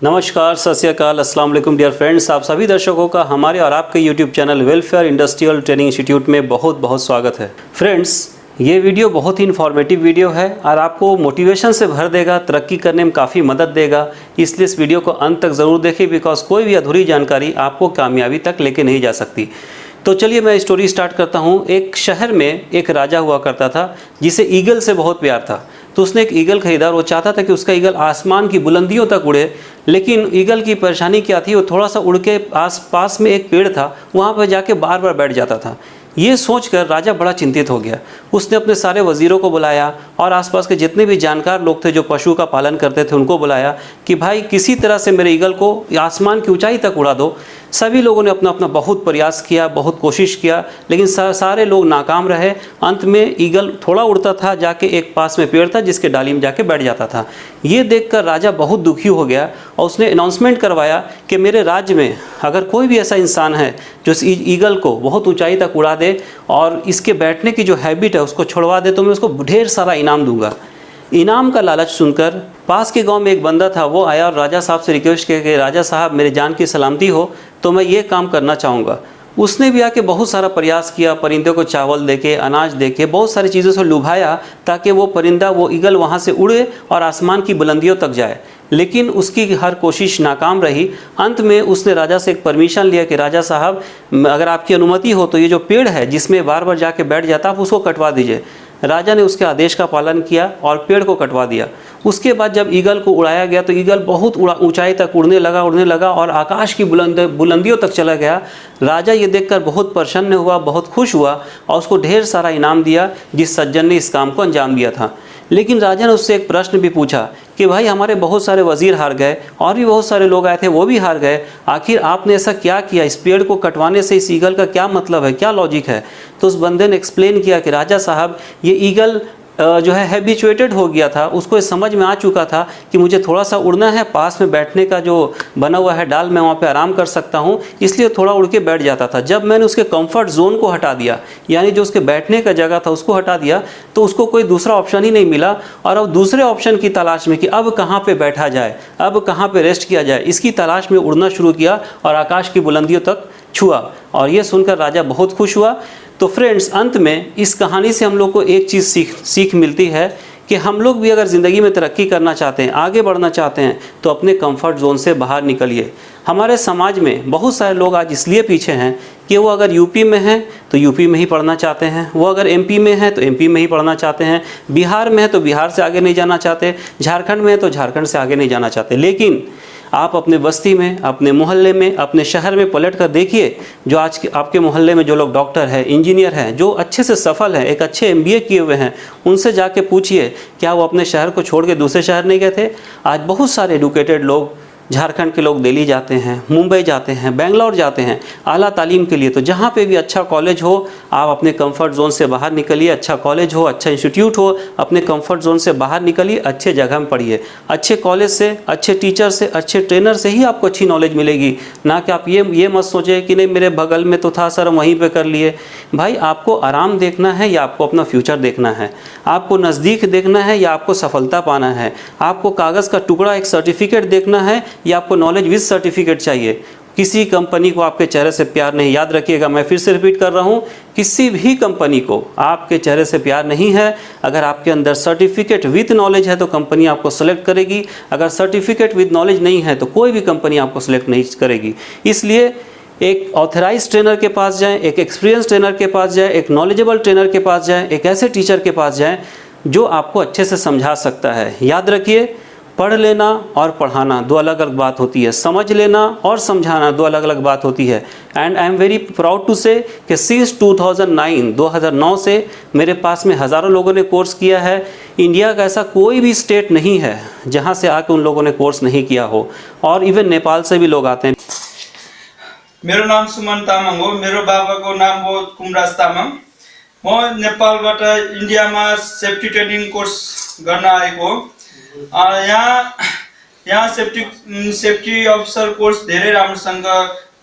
नमस्कार, सत श्री अकाल, अस्सलाम वालेकुम डियर फ्रेंड्स। आप सभी दर्शकों का हमारे और आपके YouTube channel welfare industrial training institute में बहुत बहुत स्वागत है। फ्रेंड्स, ये वीडियो बहुत ही इन्फॉर्मेटिव वीडियो है और आपको मोटिवेशन से भर देगा, तरक्की करने में काफ़ी मदद देगा। इसलिए इस वीडियो को अंत तक ज़रूर देखें, बिकॉज कोई भी अधूरी जानकारी आपको कामयाबी तक लेके नहीं जा सकती। तो चलिए मैं स्टोरी स्टार्ट करता हूँ। एक शहर में एक राजा हुआ करता था जिसे ईगल से बहुत प्यार था। तो उसने एक ईगल खरीदा और वो चाहता था कि उसका ईगल आसमान की बुलंदियों तक उड़े। लेकिन ईगल की परेशानी क्या थी, वो थोड़ा सा उड़ के पास में एक पेड़ था, वहाँ पर जाके बार बार बैठ जाता था। ये सोचकर राजा बड़ा चिंतित हो गया। उसने अपने सारे वज़ीरों को बुलाया और आसपास के जितने भी जानकार लोग थे जो पशु का पालन करते थे उनको बुलाया कि भाई किसी तरह से मेरे ईगल को आसमान की ऊंचाई तक उड़ा दो। सभी लोगों ने अपना अपना बहुत प्रयास किया, बहुत कोशिश किया, लेकिन सारे लोग नाकाम रहे। अंत में ईगल थोड़ा उड़ता था, जाके एक पास में पेड़ था जिसके डाली में जाके बैठ जाता था। ये देखकर राजा बहुत दुखी हो गया और उसने अनाउंसमेंट करवाया कि मेरे राज्य में अगर कोई भी ऐसा इंसान है जो इस ईगल को बहुत ऊंचाई तक उड़ा दे और इसके बैठने की जो हैबिट है उसको छुड़वा दे, तो मैं उसको ढेर सारा इनाम दूंगा। इनाम का लालच सुनकर पास के गांव में एक बंदा था, वो आया और राजा साहब से रिक्वेस्ट किया कि राजा साहब मेरे जान की सलामती हो तो मैं ये काम करना चाहूँगा। उसने भी आके बहुत सारा प्रयास किया, परिंदे को चावल देके, अनाज देके, बहुत सारी चीज़ों से लुभाया ताकि वो परिंदा, वो ईगल वहाँ से उड़े और आसमान की बुलंदियों तक जाए। लेकिन उसकी हर कोशिश नाकाम रही। अंत में उसने राजा से एक परमिशन लिया कि राजा साहब अगर आपकी अनुमति हो तो ये जो पेड़ है जिसमें बार बार जाके बैठ जाता आप उसको कटवा दीजिए। राजा ने उसके आदेश का पालन किया और पेड़ को कटवा दिया। उसके बाद जब ईगल को उड़ाया गया तो ईगल बहुत ऊंचाई तक उड़ने लगा और आकाश की बुलंदियों तक चला गया। राजा ये देखकर बहुत प्रसन्न हुआ, बहुत खुश हुआ और उसको ढेर सारा इनाम दिया जिस सज्जन ने इस काम को अंजाम दिया था। लेकिन राजा ने उससे एक प्रश्न भी पूछा कि भाई हमारे बहुत सारे वज़ीर हार गए और भी बहुत सारे लोग आए थे वो भी हार गए, आखिर आपने ऐसा क्या किया? इस पेड़ को कटवाने से इस ईगल का क्या मतलब है, क्या लॉजिक है? तो उस बंदे ने एक्सप्लेन किया कि राजा साहब ये ईगल जो है हैबिचुएटेड हो गया था, उसको ये समझ में आ चुका था कि मुझे थोड़ा सा उड़ना है, पास में बैठने का जो बना हुआ है डाल मैं वहाँ पे आराम कर सकता हूँ, इसलिए थोड़ा उड़ के बैठ जाता था। जब मैंने उसके कंफर्ट जोन को हटा दिया, यानी जो उसके बैठने का जगह था उसको हटा दिया, तो उसको कोई दूसरा ऑप्शन ही नहीं मिला और अब दूसरे ऑप्शन की तलाश में कि अब कहाँ पर बैठा जाए, अब कहाँ पर रेस्ट किया जाए, इसकी तलाश में उड़ना शुरू किया और आकाश की बुलंदियों तक छुआ। और ये सुनकर राजा बहुत खुश हुआ। तो फ्रेंड्स, अंत में इस कहानी से हम लोग को एक चीज़ सीख मिलती है कि हम लोग भी अगर ज़िंदगी में तरक्की करना चाहते हैं, आगे बढ़ना चाहते हैं, तो अपने कंफर्ट जोन से बाहर निकलिए। हमारे समाज में बहुत सारे लोग आज इसलिए पीछे हैं कि वो अगर यूपी में हैं तो यूपी में ही पढ़ना चाहते हैं, वो अगर एमपी में है तो एमपी में ही पढ़ना चाहते हैं, बिहार में है तो बिहार से आगे नहीं जाना चाहते, झारखंड में है तो झारखंड से आगे नहीं जाना चाहते। लेकिन आप अपने बस्ती में, अपने मोहल्ले में, अपने शहर में पलट कर देखिए, जो आज के आपके मोहल्ले में जो लोग डॉक्टर हैं, इंजीनियर हैं, जो अच्छे से सफल हैं, एक अच्छे एमबीए किए हुए हैं, उनसे जाके पूछिए क्या वो अपने शहर को छोड़ के दूसरे शहर नहीं गए थे? आज बहुत सारे एडुकेटेड लोग, झारखंड के लोग दिल्ली जाते हैं, मुंबई जाते हैं, बेंगलोर जाते हैं आला तालीम के लिए। तो जहाँ पे भी अच्छा कॉलेज हो, आप अपने कंफर्ट जोन से बाहर निकलिए। अच्छा कॉलेज हो, अच्छा इंस्टीट्यूट हो, अपने कंफर्ट जोन से बाहर निकलिए, अच्छे जगह में पढ़िए। अच्छे कॉलेज से, अच्छे टीचर से, अच्छे ट्रेनर से ही आपको अच्छी नॉलेज मिलेगी। ना कि आप ये मत सोचें कि नहीं मेरे बगल में तो था सर वहीं पर कर लिए। भाई, आपको आराम देखना है या आपको अपना फ्यूचर देखना है? आपको नज़दीक देखना है या आपको सफलता पाना है? आपको कागज़ का टुकड़ा, एक सर्टिफिकेट देखना है या आपको नॉलेज विद सर्टिफिकेट चाहिए? किसी कंपनी को आपके चेहरे से प्यार नहीं। याद रखिएगा, मैं फिर से रिपीट कर रहा हूँ, किसी भी कंपनी को आपके चेहरे से प्यार नहीं है। अगर आपके अंदर सर्टिफिकेट विद नॉलेज है तो कंपनी आपको सेलेक्ट करेगी, अगर सर्टिफिकेट विद नॉलेज नहीं है तो कोई भी कंपनी आपको सेलेक्ट नहीं करेगी। इसलिए एक ऑथराइज ट्रेनर के पास जाएं, एक एक्सपीरियंस ट्रेनर के पास जाएं, एक नॉलेजेबल ट्रेनर के पास जाएं, एक ऐसे टीचर के पास जाएं जो आपको अच्छे से समझा सकता है। याद रखिए, पढ़ लेना और पढ़ाना दो अलग अलग बात होती है, समझ लेना और समझाना दो अलग अलग बात होती है। And I am very proud to say कि सिंस 2009 से मेरे पास में हज़ारों लोगों ने कोर्स किया है। इंडिया का ऐसा कोई भी स्टेट नहीं है जहाँ से आके उन लोगों ने कोर्स नहीं किया हो, और इवन नेपाल से भी लोग आते हैं। मेरो नाम सुमन तामाङ हो। मेरो बाबाको नाम हो कुमराज तामाङ। म नेपालबाट इन्डियामा सेफ्टी ट्रेनिङ कोर्स गर्न आएको हो। यहाँ सेफ्टी अफिसर कोर्स धेरै राम्रोसँग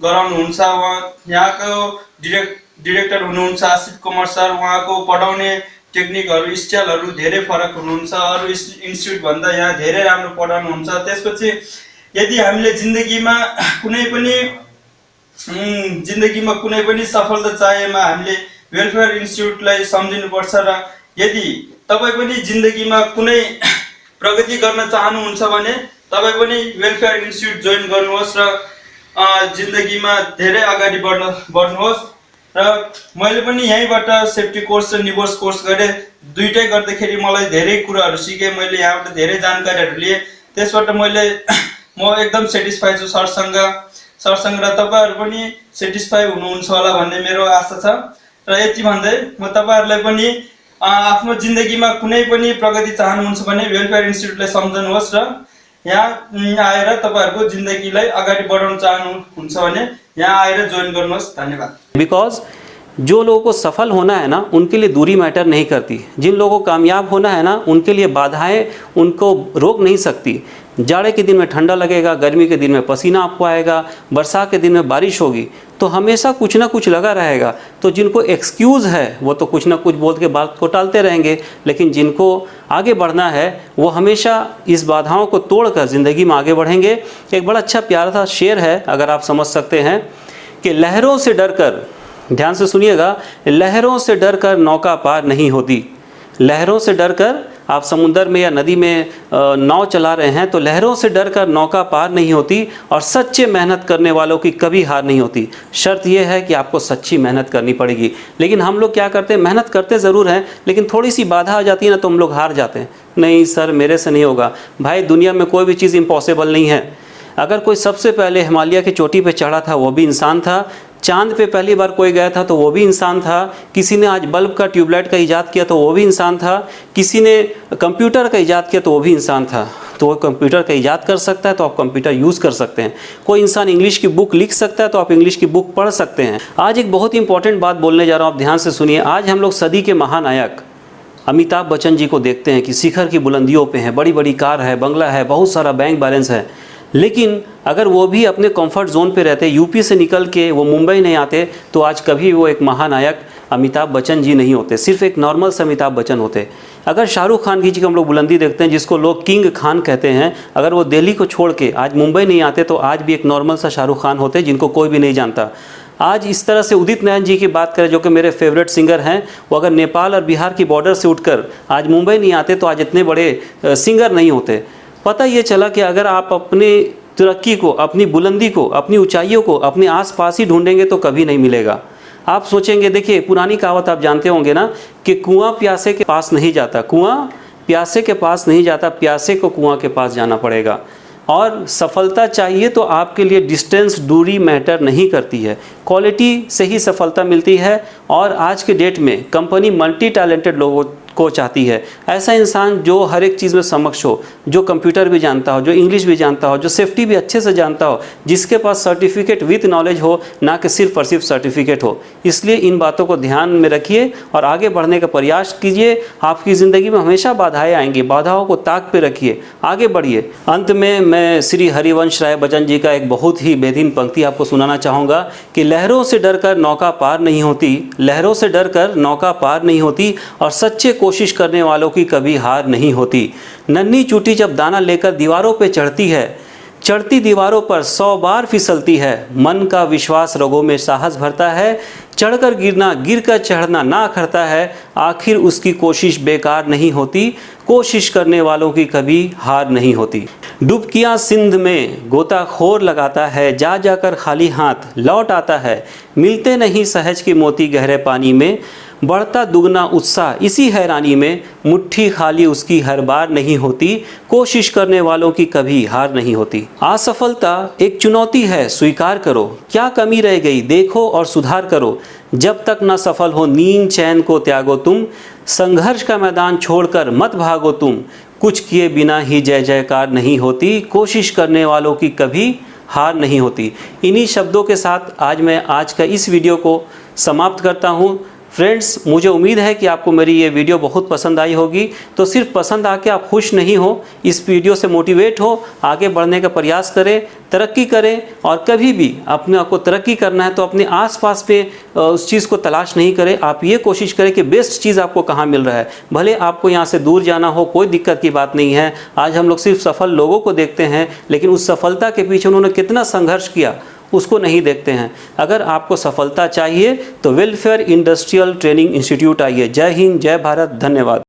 गराउनुहुन्छ। यहाँको डिरेक्टर हुनुहुन्छ आसिफ कुमार सर। उहाँको पढाउने टेक्निकहरू, स्टाइलहरू धेरै फरक हुनुहुन्छ। अरू इन्स्टिट्युट भन्दा यहाँ धेरै राम्रो पढाउनुहुन्छ। त्यसपछि यदि हामीले जिन्दगीमा कुनै पनि सफलता चाहेमा हामीले वेलफेयर इन्स्टिट्युटलाई सम्झिनुपर्छ र यदि तपाईँ पनि जिन्दगीमा कुनै प्रगति गर्न चाहनुहुन्छ भने तपाईँ पनि वेलफेयर इन्स्टिट्युट जोइन गर्नुहोस् र जिन्दगीमा धेरै अगाडि बढ्नुहोस्। र मैले पनि यहीँबाट सेफ्टी कोर्स र निबोर्स कोर्स गरेँ। दुइटै गर्दाखेरि मलाई धेरै कुराहरू सिकेँ, मैले यहाँबाट धेरै जानकारीहरू लिएँ। त्यसबाट म एकदम सेटिस्फाई छु सरसँग र तपाईँहरू पनि सेटिस्फाई हुनुहुन्छ होला भन्ने मेरो आशा छ। र यति भन्दै म तपाईँहरूलाई पनि आफ्नो जिन्दगीमा कुनै पनि प्रगति चाहनुहुन्छ भने वेलफेयर इन्स्टिट्युटलाई सम्झनुहोस् र यहाँ आएर तपाईँहरूको जिन्दगीलाई अगाडि बढाउन चाहनुहुन्छ भने यहाँ आएर जोइन गर्नुहोस्। धन्यवाद। बिकॉज जो लोगों को सफल होना है ना, उनके लिए दूरी मैटर नहीं करती। जिन लोगों को कामयाब होना है ना, उनके लिए बाधाएं उनको रोक नहीं सकती। जाड़े के दिन में ठंडा लगेगा, गर्मी के दिन में पसीना आपको आएगा, बरसात के दिन में बारिश होगी, तो हमेशा कुछ ना कुछ लगा रहेगा। तो जिनको एक्सक्यूज़ है वो तो कुछ ना कुछ बोल के बात को टालते रहेंगे, लेकिन जिनको आगे बढ़ना है वो हमेशा इस बाधाओं को तोड़कर ज़िंदगी में आगे बढ़ेंगे। एक बड़ा अच्छा प्यारा सा शेर है, अगर आप समझ सकते हैं, कि लहरों से डरकर, ध्यान से सुनिएगा, लहरों से डरकर नौका पार नहीं होती। लहरों से डरकर आप समुंदर में या नदी में नाव चला रहे हैं तो लहरों से डरकर नौका पार नहीं होती, और सच्चे मेहनत करने वालों की कभी हार नहीं होती। शर्त यह है कि आपको सच्ची मेहनत करनी पड़ेगी। लेकिन हम लोग क्या करते हैं, मेहनत करते ज़रूर हैं, लेकिन थोड़ी सी बाधा आ जाती है ना तो हम लोग हार जाते हैं। नहीं सर, मेरे से नहीं होगा। भाई, दुनिया में कोई भी चीज़ इम्पॉसिबल नहीं है। अगर कोई सबसे पहले हिमालय की चोटी पे चढ़ा था वो भी इंसान था, चांद पे पहली बार कोई गया था तो वो भी इंसान था, किसी ने आज बल्ब का ट्यूबलाइट का इजाद किया तो वो भी इंसान था, किसी ने कंप्यूटर का इजाद किया तो वो भी इंसान था। तो वो कंप्यूटर का इजाद कर सकता है तो आप कंप्यूटर यूज़ कर सकते हैं। कोई इंसान इंग्लिश की बुक लिख सकता है तो आप इंग्लिश की बुक पढ़ सकते हैं। आज एक बहुत इंपॉर्टेंट बात बोलने जा रहा हूँ, आप ध्यान से सुनिए। आज हम लोग सदी के महानायक अमिताभ बच्चन जी को देखते हैं कि शिखर की बुलंदियों पे हैं, बड़ी बड़ी कार है, बंगला है, बहुत सारा बैंक बैलेंस है, लेकिन अगर वो भी अपने कंफर्ट जोन पे रहते, यूपी से निकल के वो मुंबई नहीं आते, तो आज कभी वो एक महानायक अमिताभ बच्चन जी नहीं होते, सिर्फ एक नॉर्मल से अमिताभ बच्चन होते। अगर शाहरुख खान जी की हम लोग बुलंदी देखते हैं, जिसको लोग किंग खान कहते हैं, अगर वो दिल्ली को छोड़ के आज मुंबई नहीं आते तो आज भी एक नॉर्मल सा शाहरुख खान होते, जिनको कोई भी नहीं जानता। आज इस तरह से उदित नारायण जी की बात करें, जो कि मेरे फेवरेट सिंगर हैं, वो अगर नेपाल और बिहार की बॉर्डर से उठकर आज मुंबई नहीं आते तो आज इतने बड़े सिंगर नहीं होते। पता ये चला कि अगर आप अपने तरक्की को, अपनी बुलंदी को, अपनी ऊंचाइयों को अपने आसपास ही ढूंढेंगे तो कभी नहीं मिलेगा। आप सोचेंगे, देखिए पुरानी कहावत आप जानते होंगे ना, कि कुआं प्यासे के पास नहीं जाता, कुआं प्यासे के पास नहीं जाता, प्यासे को कुआं के पास जाना पड़ेगा। और सफलता चाहिए तो आपके लिए डिस्टेंस, दूरी मैटर नहीं करती है, क्वालिटी से ही सफलता मिलती है। और आज के डेट में कंपनी मल्टी टैलेंटेड लोगों को चाहती है। ऐसा इंसान जो हर एक चीज़ में समक्ष हो, जो कंप्यूटर भी जानता हो, जो इंग्लिश भी जानता हो, जो सेफ्टी भी अच्छे से जानता हो, जिसके पास सर्टिफिकेट विथ नॉलेज हो, ना कि सिर्फ और सिर्फ सर्टिफिकेट हो। इसलिए इन बातों को ध्यान में रखिए और आगे बढ़ने का प्रयास कीजिए। आपकी ज़िंदगी में हमेशा बाधाएं आएंगी, बाधाओं को ताक पे रखिए, आगे बढ़िए। अंत में मैं श्री हरिवंश राय बच्चन जी का एक बहुत ही बेहतरीन पंक्ति आपको सुनाना चाहूँगा कि लहरों से डरकर नौका पार नहीं होती, लहरों से डरकर नौका पार नहीं होती, और सच्चे कोशिश करने वालों की कभी हार नहीं होती। नन्ही चूटी जब दाना लेकर दीवारों पे चढ़ती है, चढ़ती दीवारों पर 100 बार फिसलती है, मन का विश्वास रगों में साहस भरता है, चढ़कर गिरना, गिरकर चढ़ना ना अखरता है, आखिर उसकी कोशिश बेकार नहीं होती, कोशिश करने वालों की कभी हार नहीं होती। डुबकियाँ सिंध में गोताखोर लगाता है, जा जाकर खाली हाथ लौट आता है, मिलते नहीं सहज के मोती गहरे पानी में, बढ़ता दुगना उत्साह इसी हैरानी में, मुट्ठी खाली उसकी हर बार नहीं होती, कोशिश करने वालों की कभी हार नहीं होती। असफलता एक चुनौती है, स्वीकार करो, क्या कमी रह गई देखो और सुधार करो, जब तक न सफल हो नींद चैन को त्यागो तुम, संघर्ष का मैदान छोड़कर मत भागो तुम, कुछ किए बिना ही जय जयकार नहीं होती, कोशिश करने वालों की कभी हार नहीं होती। इन्हीं शब्दों के साथ आज मैं आज का इस वीडियो को समाप्त करता हूँ। फ्रेंड्स, मुझे उम्मीद है कि आपको मेरी ये वीडियो बहुत पसंद आई होगी। तो सिर्फ पसंद आके आप खुश नहीं हो, इस वीडियो से मोटिवेट हो, आगे बढ़ने का प्रयास करें, तरक्की करें। और कभी भी अपने आप को तरक्की करना है तो अपने आसपास पे उस चीज़ को तलाश नहीं करें। आप ये कोशिश करें कि बेस्ट चीज़ आपको कहाँ मिल रहा है। भले आपको यहाँ से दूर जाना हो, कोई दिक्कत की बात नहीं है। आज हम लोग सिर्फ सफल लोगों को देखते हैं, लेकिन उस सफलता के पीछे उन्होंने कितना संघर्ष किया उसको नहीं देखते हैं। अगर आपको सफलता चाहिए तो वेलफेयर इंडस्ट्रियल ट्रेनिंग इंस्टीट्यूट आइए। जय हिंद, जय भारत, धन्यवाद।